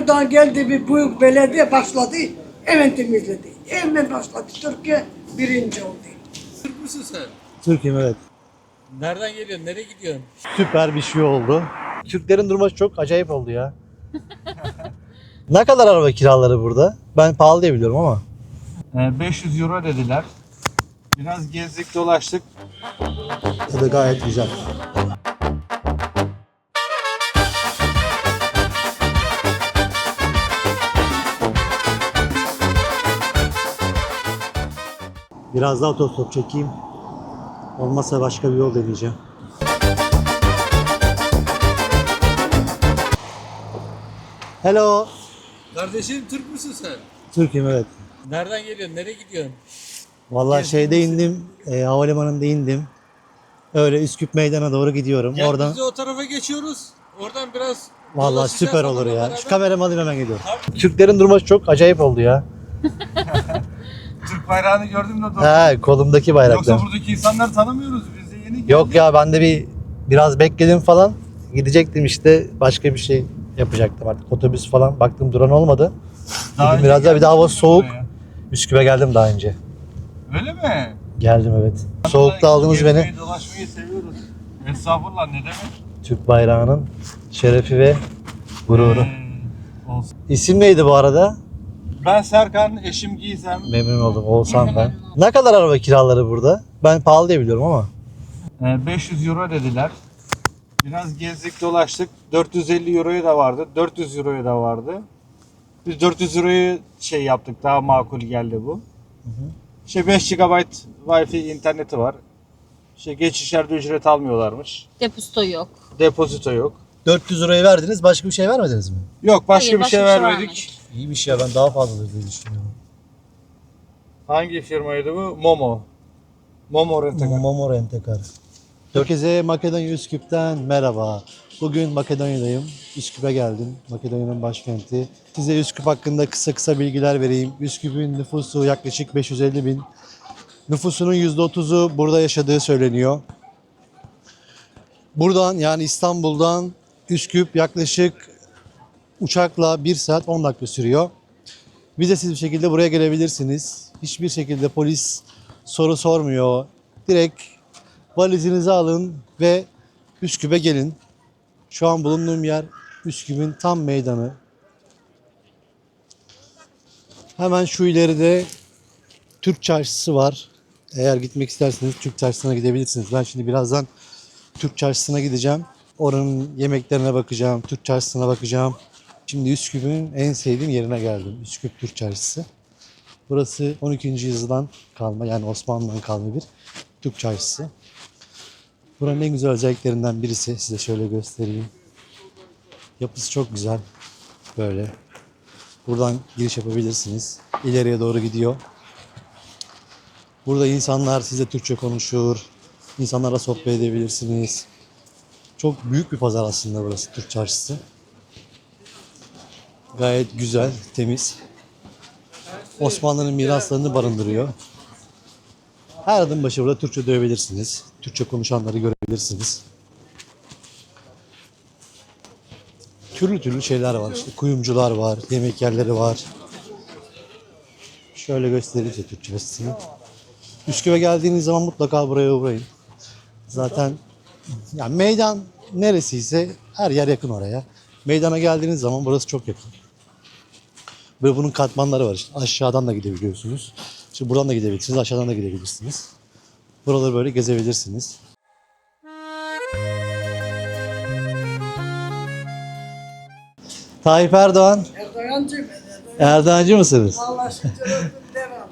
Erdoğan geldi, bir büyük belediye başladı, hemen temizledi. Hemen başladı. Türkiye birinci oldu. Türk müsün sen? Türkiye'm, evet. Nereden geliyorsun? Nereye gidiyorsun? Süper bir şey oldu. Türklerin durumu çok acayip oldu ya. Ne kadar araba kiraları burada? Ben pahalı diye biliyorum ama. 500 euro dediler. Biraz gezdik dolaştık. O da gayet güzel. Biraz daha otostop çekeyim. Olmazsa başka bir yol deneyeceğim. Hello. Kardeşim Türk müsün sen? Türkiye'm, evet. Nereden geliyorsun? Nereye gidiyorsun? Vallahi şeyde indim, havalimanında indim. Öyle Üsküp meydana doğru gidiyorum. Gel Oradan biz de o tarafa geçiyoruz. Oradan biraz vallahi dolaşacağız süper olur onunla ya. beraber. Şu kameramı alayım, hemen geliyorum. Türklerin durumu çok acayip oldu ya. Türk bayrağını gördüm de doğru. He, kolumdaki bayraklar. Yoksa buradaki insanları tanımıyoruz. Biz de yeni geldik. Yok ya, ben de biraz bekledim falan. Gidecektim işte, başka bir şey yapacaktım artık. Otobüs falan baktım, duran olmadı. Daha Dedim biraz daha, bir de gelmiş hava miydin soğuk. buraya? Üsküp'e geldim daha önce. Öyle mi? Geldim, evet. Soğukta aldınız beni. Gezmeyi, dolaşmayı seviyoruz. Estağfurullah, ne demek? Türk bayrağının şerefi ve gururu. Olsun. İsim neydi bu arada? Ben Serkan, eşim Gizem. Memnun oldum. Oğuzhan ben. Ne kadar araba kiraları burada? Ben pahalı diye biliyorum ama. 500 euro dediler. Biraz gezdik dolaştık. 450 euroya da vardı. 400 euroya da vardı. Biz 400 euroyu şey yaptık. Daha makul geldi bu. İşte 5 GB Wi-Fi interneti var. İşte geçişlerde ücret almıyorlarmış. Depozito yok. Depozito yok. 400 lirayı verdiniz, başka bir şey vermediniz mi? Yok, başka Hayır, bir şey vermedik. İyiymiş ya, ben daha fazladır diye düşünüyorum. Hangi firmaydı bu? Momo. Momo Rent-A-Car. Momo Rent-A-Car. Herkese Makedonya Üsküp'ten merhaba. Bugün Makedonya'dayım. Üsküp'e geldim. Makedonya'nın başkenti. Size Üsküp hakkında kısa bilgiler vereyim. Üsküp'ün nüfusu yaklaşık 550 bin. Nüfusunun %30'u burada yaşadığı söyleniyor. Buradan, yani İstanbul'dan Üsküp yaklaşık uçakla 1 saat 10 dakika sürüyor. Vizesiz bir şekilde buraya gelebilirsiniz. Hiçbir şekilde polis soru sormuyor. Direkt valizinizi alın ve Üsküp'e gelin. Şu an bulunduğum yer Üsküp'ün tam meydanı. Hemen şu ileride Türk Çarşısı var. Eğer gitmek isterseniz Türk Çarşısı'na gidebilirsiniz. Ben şimdi birazdan Türk Çarşısı'na gideceğim. Oranın yemeklerine bakacağım, Türk Çarşısı'na bakacağım. Şimdi Üsküp'ün en sevdiğim yerine geldim. Üsküp Türk Çarşısı. Burası 12. yüzyıldan kalma, yani Osmanlı'dan kalma bir Türk Çarşısı. Buranın en güzel özelliklerinden birisi, size şöyle göstereyim. Yapısı çok güzel. Böyle. Buradan giriş yapabilirsiniz. İleriye doğru gidiyor. Burada insanlar size Türkçe konuşur. İnsanlarla sohbet edebilirsiniz. Çok büyük bir pazar aslında burası, Türk Çarşısı. Gayet güzel, temiz. Osmanlı'nın miraslarını barındırıyor. Her adım başı burada Türkçe duyabilirsiniz. Türkçe konuşanları görebilirsiniz. Türlü şeyler var. İşte kuyumcular var, yemek yerleri var. Şöyle göstereyim size Türk Çarşısı'nı. Üsküp'e geldiğiniz zaman mutlaka buraya uğrayın. Zaten yani meydan neresiyse her yer yakın oraya. Meydana geldiğiniz zaman burası çok yakın. Böyle bunun katmanları var işte. Aşağıdan da gidebiliyorsunuz. İşte buradan da gidebilirsiniz, aşağıdan da gidebilirsiniz. Buraları böyle gezebilirsiniz. Tayyip Erdoğan, Erdoğancı ben. Erdoğancı mısınız? Allah şükür olsun, devam.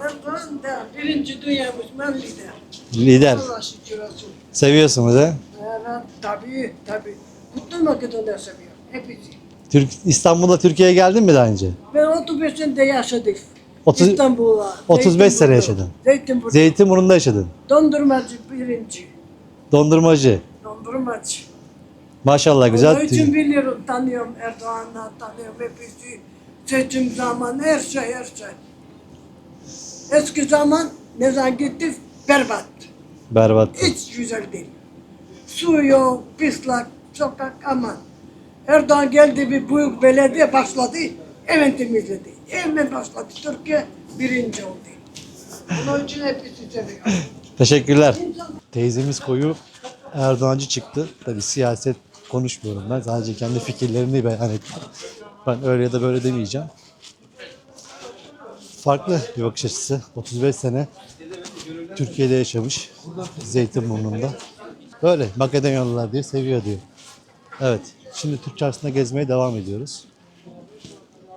Erdoğan da birinci dünya Müslüman lider. Lider. Allah şükür olsun. Seviyorsunuz he? Evet, tabii. Bütün Makedonya seviyor. Hepsi. İstanbul'da Türkiye'ye geldin mi daha önce? Ben 35'inde yaşadık. 30 İstanbul'a. 35 sene Zeytinburnu. yaşadın. Zeytinburnu. Zeytinburnu'nda yaşadın. Dondurmacı birinci. Dondurmacı. Dondurmacı. Maşallah güzel. Onun için biliyorum, tanıyorum Erdoğan'la, tanıyorum hepsi. Seçim zaman her şey. Eski zaman ne zaman gittik berbat. Berbat. Hiç güzel değil. Su yok, pislik, sokak aman. Erdoğan geldi bir büyük belediye başladı. Hemen temizledi. Hemen başladı. Türkiye birinci oldu. Bunun için hepsi seviyor. Teşekkürler. Teyzemiz koyu Erdoğancı çıktı. Tabii siyaset konuşmuyorum ben. Sadece kendi fikirlerini beyan ettim. Ben öyle ya da böyle demeyeceğim. Farklı bir bakış açısı. 35 sene Türkiye'de yaşamış. Zeytinburnu'nda. Böyle Makedonyalılar diye seviyor diyor. Evet. Şimdi Türk Çarşısı'nda gezmeye devam ediyoruz.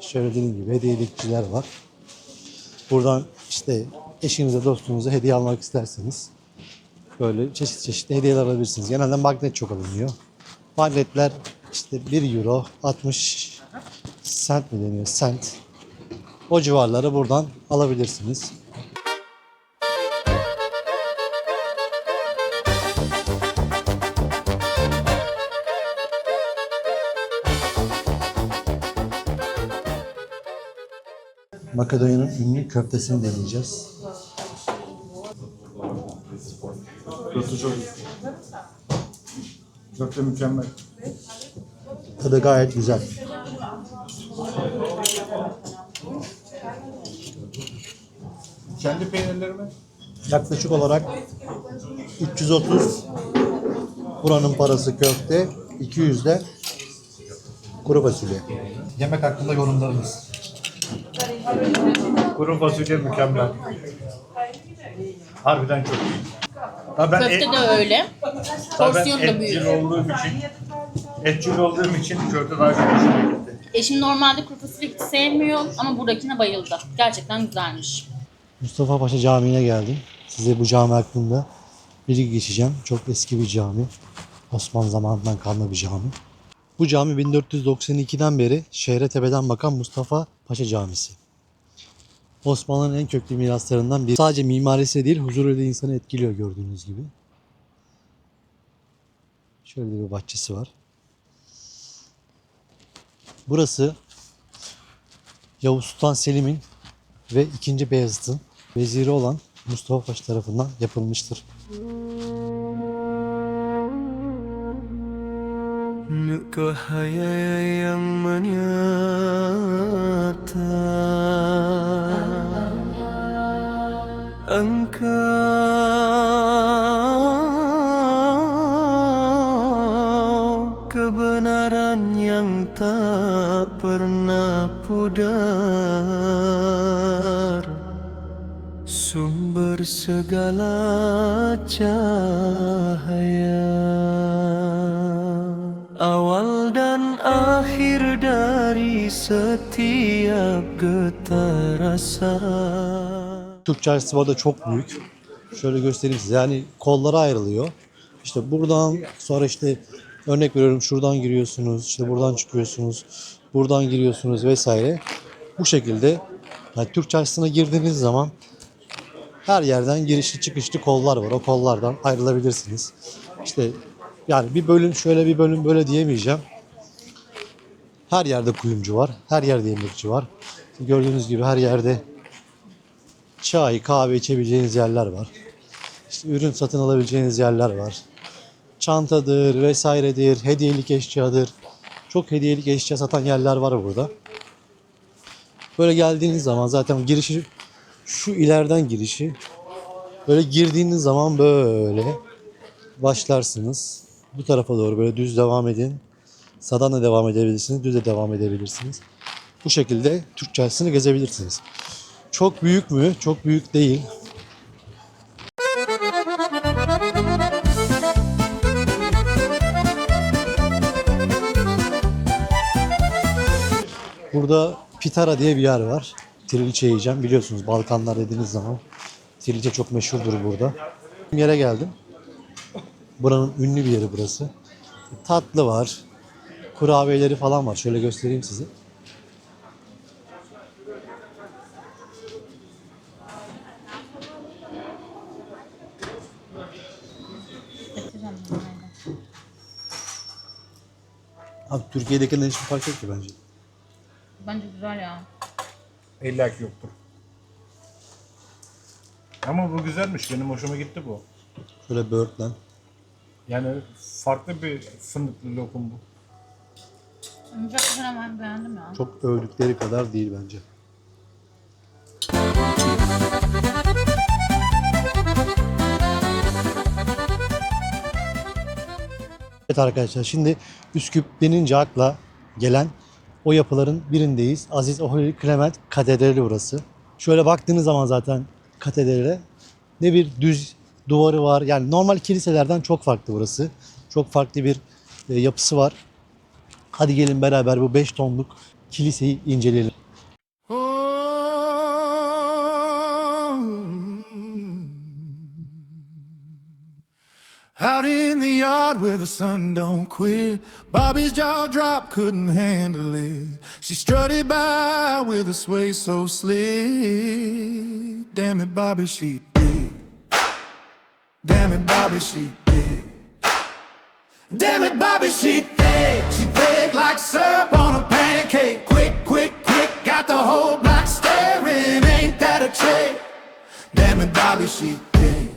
Şöyle dediğim gibi hediyelikçiler var. Buradan işte eşinize, dostunuza hediye almak isterseniz böyle çeşit çeşitli hediyeler alabilirsiniz. Genelde magnet çok alınıyor. Magnetler işte 1 euro 60 sent mi deniyor? Sent. O civarları buradan alabilirsiniz. Makedonya'nın ünlü köftesini deneyeceğiz. Köfte çok iyi. Köfte mükemmel. Tadı gayet güzel. Kendi peynirleri mi? Yaklaşık olarak 330 buranın parası köfte, 200 de kuru fasulye. Yemek hakkında yorumlarınız. Kuru fasulye mükemmel. Harbiden çok iyi. Tabii ben Köfte de öyle. Porsiyon da etçil büyük. olduğum için köfte daha çok hoşuma gitti. Eşim normalde kuru fasulye hiç sevmiyor ama buradakine bayıldı. Gerçekten güzelmiş. Mustafa Paşa Camii'ne geldim. Size bu cami hakkında bilgi geçeceğim. Çok eski bir cami. Osmanlı zamanından kalma bir cami. Bu cami 1492'den beri şehre tepeden bakan Mustafa Paşa Camisi. Osmanlı'nın en köklü miraslarından biri. Sadece mimarisi değil, huzuruyla insanı etkiliyor gördüğünüz gibi. Şöyle bir bahçesi var. Burası Yavuz Sultan Selim'in ve 2. Beyazıt'ın veziri olan Mustafa Paşa tarafından yapılmıştır. Yang menyata Engkau kebenaran yang tak pernah pudar, sumber segala cahaya, awal dan akhir dari setiap getar rasa. Türk Çarşısı bu arada çok büyük. Şöyle göstereyim size. Yani kollara ayrılıyor. İşte buradan sonra işte örnek veriyorum şuradan giriyorsunuz, işte buradan çıkıyorsunuz, buradan giriyorsunuz vesaire. Bu şekilde yani Türk Çarşısı'na girdiğiniz zaman her yerden girişli çıkışlı kollar var. O kollardan ayrılabilirsiniz. İşte yani bir bölüm şöyle bir bölüm böyle diyemeyeceğim. Her yerde kuyumcu var. Her yerde yemekçi var. Gördüğünüz gibi her yerde çay, kahve içebileceğiniz yerler var. İşte ürün satın alabileceğiniz yerler var. Çantadır vesairedir, hediyelik eşyadır. Çok hediyelik eşya satan yerler var burada. Böyle geldiğiniz zaman zaten girişi şu ileriden girişi. Böyle girdiğiniz zaman böyle başlarsınız. Bu tarafa doğru böyle düz devam edin. Sağdan da devam edebilirsiniz, düz de devam edebilirsiniz. Bu şekilde Türk Çarşısı'nı gezebilirsiniz. Çok büyük mü? Çok büyük değil. Burada Pitara diye bir yer var. Trilce yiyeceğim. Biliyorsunuz Balkanlar dediğiniz zaman trilce çok meşhurdur burada. Bir yere geldim. Buranın ünlü bir yeri burası. Tatlı var. Kurabiyeleri falan var. Şöyle göstereyim size. Abi Türkiye'dekinden hiçbir fark yok ki bence. Bence güzel ya. İlla ki yoktur. Ama bu güzelmiş. Benim hoşuma gitti bu. Şöyle böğürtlen. Yani farklı bir fındıklı lokum bu. Yumuşak güzel ama ben beğendim ya. Çok övdükleri kadar değil bence. Evet arkadaşlar, şimdi Üsküp denince akla gelen o yapıların birindeyiz. Aziz Ohri Clement Katedrali burası. Şöyle baktığınız zaman zaten katedrale ne bir düz duvarı var. Yani normal kiliselerden çok farklı burası. Çok farklı bir yapısı var. Hadi gelin beraber bu 5 tonluk kiliseyi inceleyelim. Out in the yard where the sun don't quit, Bobby's jaw dropped, couldn't handle it. She strutted by with a sway so slick. Damn it, Bobby, she did. Damn it, Bobby, she did. Damn it, Bobby, she did. She baked like syrup on a pancake. Quick, quick, quick, got the whole block staring. Ain't that a trick? Damn it, Bobby, she did.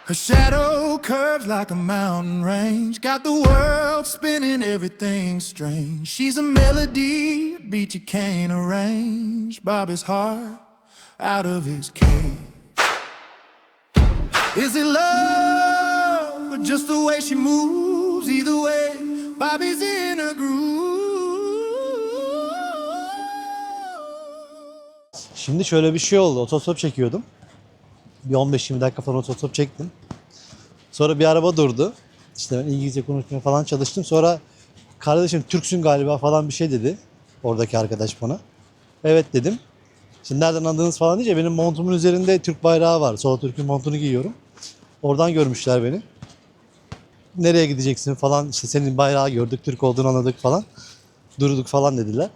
Her shadow curves like a mountain range. Got the world spinning, everything strange. She's a melody, beat you can't arrange. Bobby's heart out of his cage. Is it love or just the way she moves? Either way, Bobby's in a groove. Şimdi şöyle bir şey oldu. Otostop çekiyordum. Bir 15-20 dakika falan otostop çektim. Sonra bir araba durdu. İşte ben İngilizce konuşmaya falan çalıştım. Sonra kardeşim Türksün galiba falan bir şey dedi. Oradaki arkadaş bana. Evet dedim. Şimdi nereden anladınız falan deyince benim montumun üzerinde Türk bayrağı var. Sol Türk'ün montunu giyiyorum. Oradan görmüşler beni. Nereye gideceksin falan, işte senin bayrağı gördük, Türk olduğunu anladık falan. Durduk falan dediler.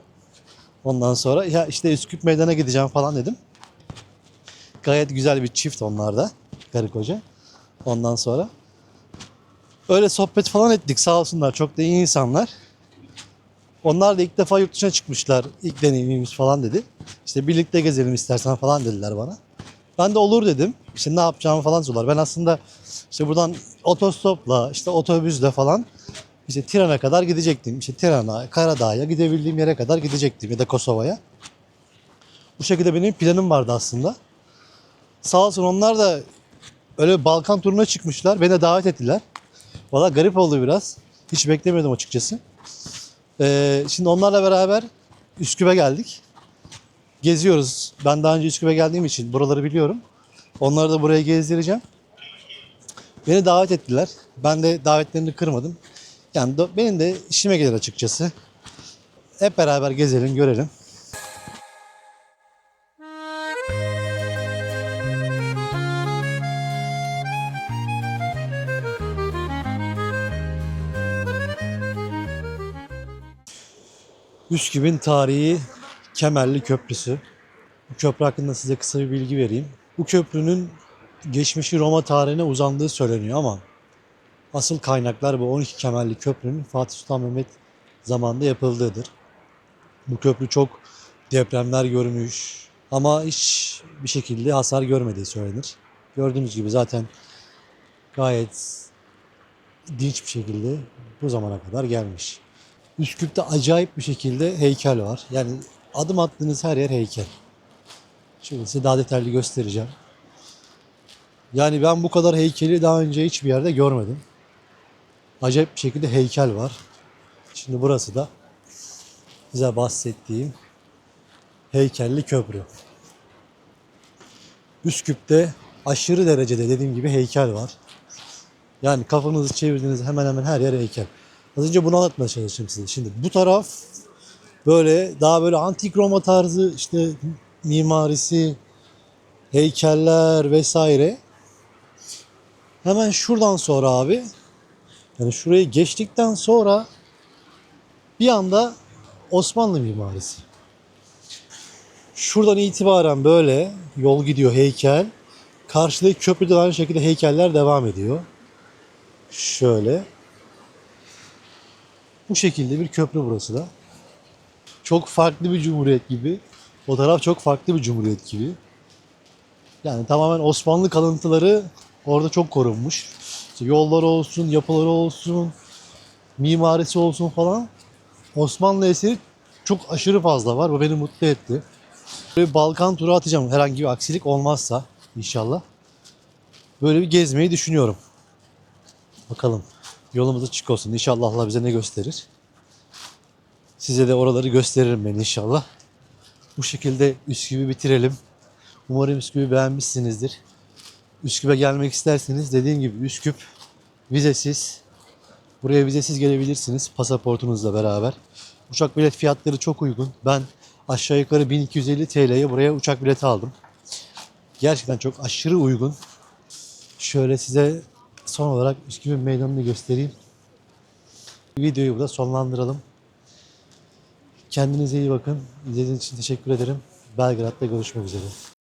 Ondan sonra ya işte Üsküp Meydan'a gideceğim falan dedim. Gayet güzel bir çift onlar da. Karı koca. Ondan sonra öyle sohbet falan ettik, sağ olsunlar. Çok da iyi insanlar. Onlar da ilk defa yurt dışına çıkmışlar. İlk deneyimimiz falan dedi. İşte birlikte gezelim istersen falan dediler bana. Ben de olur dedim. İşte ne yapacağımı falan sorular. Ben aslında işte buradan otostopla, işte otobüsle falan işte Tiran'a kadar gidecektim. İşte Tiran'a, Karadağ'a, gidebildiğim yere kadar gidecektim ya da Kosova'ya. Bu şekilde benim planım vardı aslında. Sağ olsun onlar da öyle bir Balkan turuna çıkmışlar. Beni de davet ettiler. Valla garip oldu biraz. Hiç beklemiyordum açıkçası. Şimdi onlarla beraber Üsküp'e geldik. Geziyoruz. Ben daha önce Üsküp'e geldiğim için buraları biliyorum. Onları da buraya gezdireceğim. Beni davet ettiler. Ben de davetlerini kırmadım. Yani benim de işime gelir açıkçası. Hep beraber gezelim, görelim. Üsküp'ün tarihi Kemerli Köprüsü. Bu köprü hakkında size kısa bir bilgi vereyim. Bu köprünün geçmişi Roma tarihine uzandığı söyleniyor ama asıl kaynaklar bu 12 kemerli köprünün Fatih Sultan Mehmet zamanında yapıldığıdır. Bu köprü çok depremler görmüş ama hiç bir şekilde hasar görmediği söylenir. Gördüğünüz gibi zaten gayet dinç bir şekilde bu zamana kadar gelmiş. Üsküp'te acayip bir şekilde heykel var. Yani adım attığınız her yer heykel. Şimdi size daha detaylı göstereceğim. Yani ben bu kadar heykeli daha önce hiçbir yerde görmedim. Acayip bir şekilde heykel var. Şimdi burası da size bahsettiğim heykelli köprü. Üsküp'te aşırı derecede dediğim gibi heykel var. Yani kafanızı çevirdiğiniz hemen hemen her yer heykel. Az önce bunu anlatmaya çalıştım size. Şimdi bu taraf böyle daha böyle antik Roma tarzı işte mimarisi, heykeller vesaire. Hemen şuradan sonra abi, yani şurayı geçtikten sonra bir anda Osmanlı mimarisi. Şuradan itibaren böyle yol gidiyor, heykel. Karşıdaki köprüde aynı şekilde heykeller devam ediyor. Şöyle. Bu şekilde bir köprü burası da. Çok farklı bir cumhuriyet gibi. O taraf çok farklı bir cumhuriyet gibi. Yani tamamen Osmanlı kalıntıları orada çok korunmuş. İşte yolları olsun, yapıları olsun, mimarisi olsun falan Osmanlı eseri çok aşırı fazla var. Bu beni mutlu etti. Böyle bir Balkan turu atacağım herhangi bir aksilik olmazsa inşallah. Böyle bir gezmeyi düşünüyorum. Bakalım yolumuz açık olsun. İnşallah Allah bize ne gösterir. Size de oraları gösteririm ben inşallah. Bu şekilde Üsküp'ü bitirelim. Umarım Üsküp'ü beğenmişsinizdir. Üsküp'e gelmek isterseniz dediğim gibi Üsküp vizesiz. Buraya vizesiz gelebilirsiniz pasaportunuzla beraber. Uçak bilet fiyatları çok uygun. Ben aşağı yukarı 1250 TL'ye buraya uçak bileti aldım. Gerçekten çok aşırı uygun. Şöyle size son olarak Üsküp'ün meydanını göstereyim. Videoyu burada sonlandıralım. Kendinize iyi bakın. İzlediğiniz için teşekkür ederim. Belgrad'da görüşmek üzere.